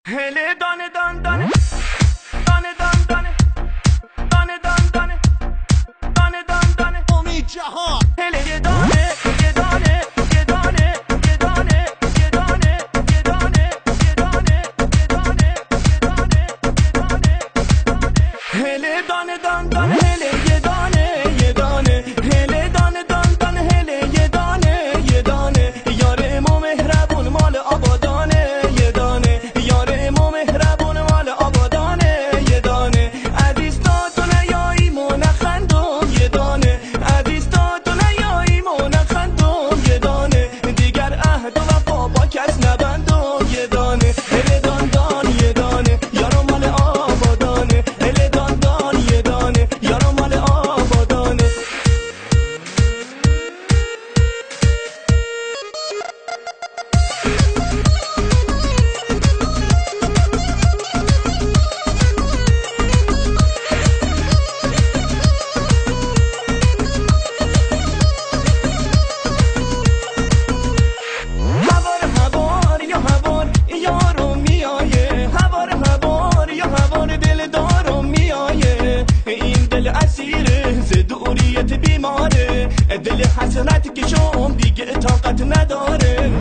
هله دانه دان دانه دانه دان دانه دانه دان دانه دانه دان دانه امید جهان هله یه دانه یه دانه یه دانه یه دانه یه دانه یه دانه یه دانه یه دانه یه دانه یه دانه هله دانه دان دانه هله یه دانه یه دانه هله دانه دان دانه هله یه دانه یه دانه یار ما مهربون مال آبادانه یه دانه یار ما مهربون مال آبادانه یه دانه عزیز تا تو نیایی ما نخندم یه دانه عزیز تا تو نیایی ما نخندم یه دانه دیگر عهد و وفا با کس نبندم یه دانه هله دان دان یه دانه یارو مال آبادانه هله دان دان یه دانه یارو مال آبادانه هوار هوار یا هوار یارو میایه هوار هوار یا هوار دل دارو میایه این دل اسیره ز دوریت بیماره دل حسرت که شم دیگه طاقت نداره